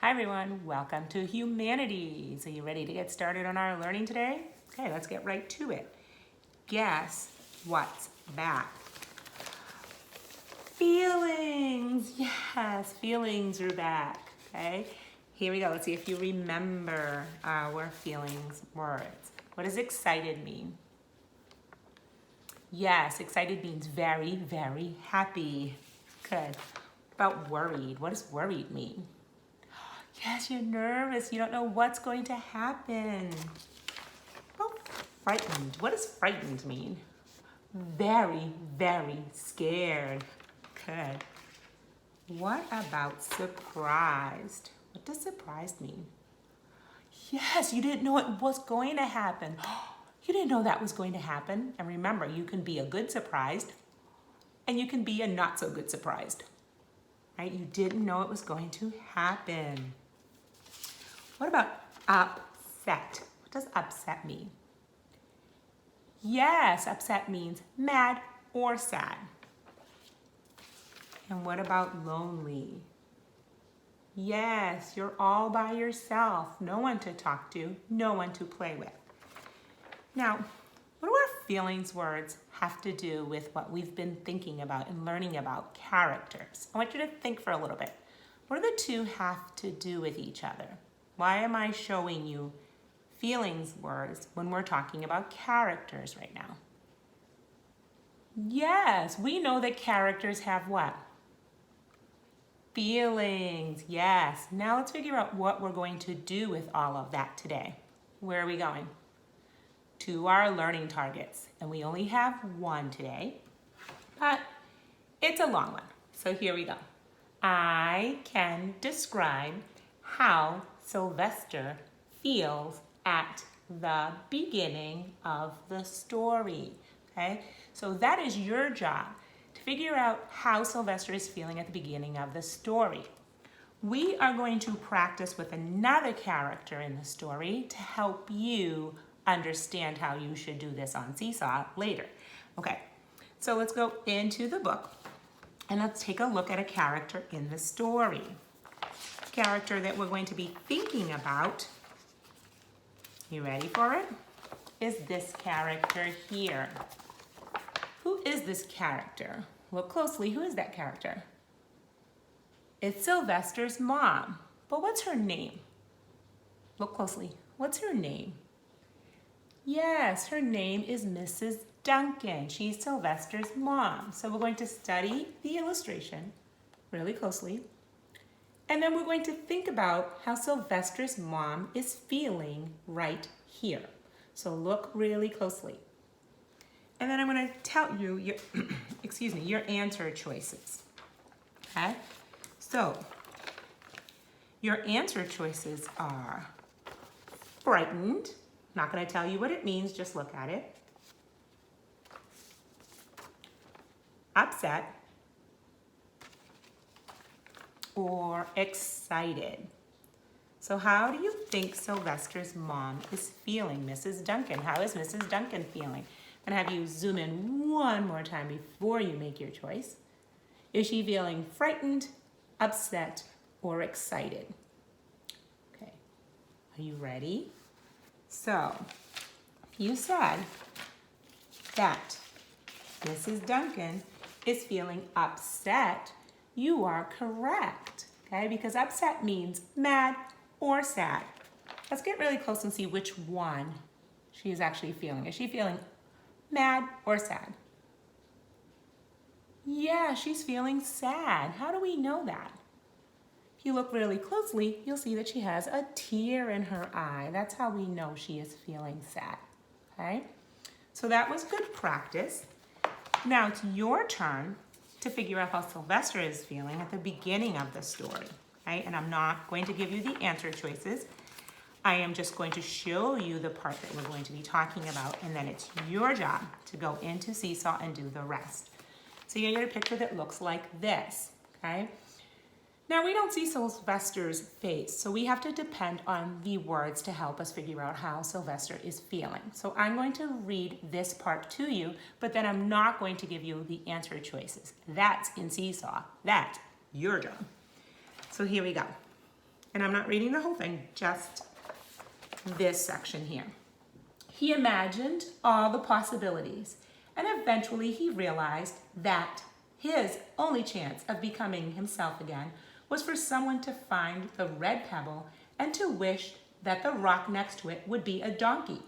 Hi everyone, welcome to Humanities. Are you ready to get started on our learning today? Okay, let's get right to it. Guess what's back? Feelings, yes, feelings are back, okay? Here we go, let's see if you remember our feelings words. What does excited mean? Yes, excited means very, very happy. Good. What about worried? What does worried mean? Yes, you're nervous. You don't know what's going to happen. Oh, frightened. What does frightened mean? Very, very scared. Good. What about surprised? What does surprised mean? Yes, you didn't know it was going to happen. You didn't know that was going to happen. And remember, you can be a good surprised and you can be a not so good surprised. Right? You didn't know it was going to happen. What about upset? What does upset mean? Yes, upset means mad or sad. And what about lonely? Yes, you're all by yourself. No one to talk to, no one to play with. Now, what do our feelings words have to do with what we've been thinking about and learning about characters? I want you to think for a little bit. What do the two have to do with each other? Why am I showing you feelings words when we're talking about characters right now? Yes, we know that characters have what? Feelings, yes. Now let's figure out what we're going to do with all of that today. Where are we going? To our learning targets. And we only have one today, but it's a long one. So here we go. I can describe how Sylvester feels at the beginning of the story, okay? So that is your job, to figure out how Sylvester is feeling at the beginning of the story. We are going to practice with another character in the story to help you understand how you should do this on Seesaw later. Okay, so let's go into the book and let's take a look at a character in the story. Character that we're going to be thinking about, you ready for it? Is this character here. Who is this character? Look closely, who is that character? It's Sylvester's mom, but what's her name? Look closely, what's her name? Yes, her name is Mrs. Duncan. She's Sylvester's mom. So we're going to study the illustration really closely. And then we're going to think about how Sylvester's mom is feeling right here. So look really closely. And then I'm going to tell you your, your answer choices. Okay? So your answer choices are frightened. Not going to tell you what it means, just look at it. Upset. Or excited. So how do you think Sylvester's mom is feeling, Mrs. Duncan? How is Mrs. Duncan feeling? I'm gonna have you zoom in one more time before you make your choice. Is she feeling frightened, upset, or excited? Okay, are you ready? So, you said that Mrs. Duncan is feeling upset. You are correct, okay? Because upset means mad or sad. Let's get really close and see which one she is actually feeling. Is she feeling mad or sad? Yeah, she's feeling sad. How do we know that? If you look really closely, you'll see that she has a tear in her eye. That's how we know she is feeling sad, okay? So that was good practice. Now it's your turn to figure out how Sylvester is feeling at the beginning of the story, right? And I'm not going to give you the answer choices. I am just going to show you the part that we're going to be talking about, and then it's your job to go into Seesaw and do the rest. So you get a picture that looks like this, okay? Now we don't see Sylvester's face, so we have to depend on the words to help us figure out how Sylvester is feeling. So I'm going to read this part to you, but then I'm not going to give you the answer choices. That's in Seesaw. That's your job. So here we go. And I'm not reading the whole thing, just this section here. He imagined all the possibilities, and eventually he realized that his only chance of becoming himself again was for someone to find the red pebble and to wish that the rock next to it would be a donkey.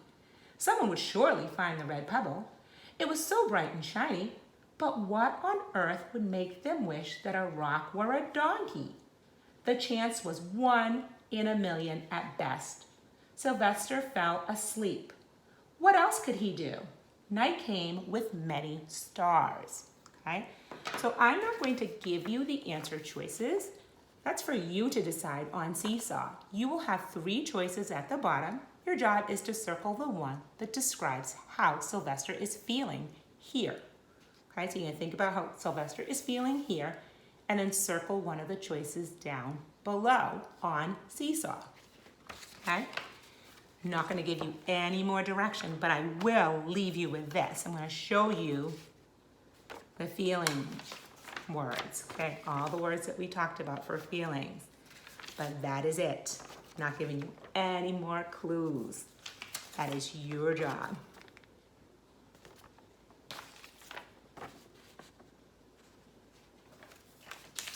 Someone would surely find the red pebble. It was so bright and shiny, but what on earth would make them wish that a rock were a donkey? The chance was 1 in a million at best. Sylvester fell asleep. What else could he do? Night came with many stars. Okay? So I'm not going to give you the answer choices. That's for you to decide on Seesaw. You will have 3 choices at the bottom. Your job is to circle the one that describes how Sylvester is feeling here. Okay, so you can think about how Sylvester is feeling here and then circle one of the choices down below on Seesaw. Okay? I'm not going to give you any more direction, but I will leave you with this. I'm going to show you the feeling words, okay? All the words that we talked about for feelings. But that is it. Not giving you any more clues. That is your job.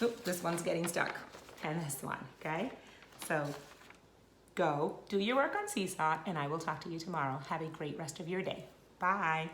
Oop, this one's getting stuck. And this one, okay? So go do your work on Seesaw, and I will talk to you tomorrow. Have a great rest of your day. Bye.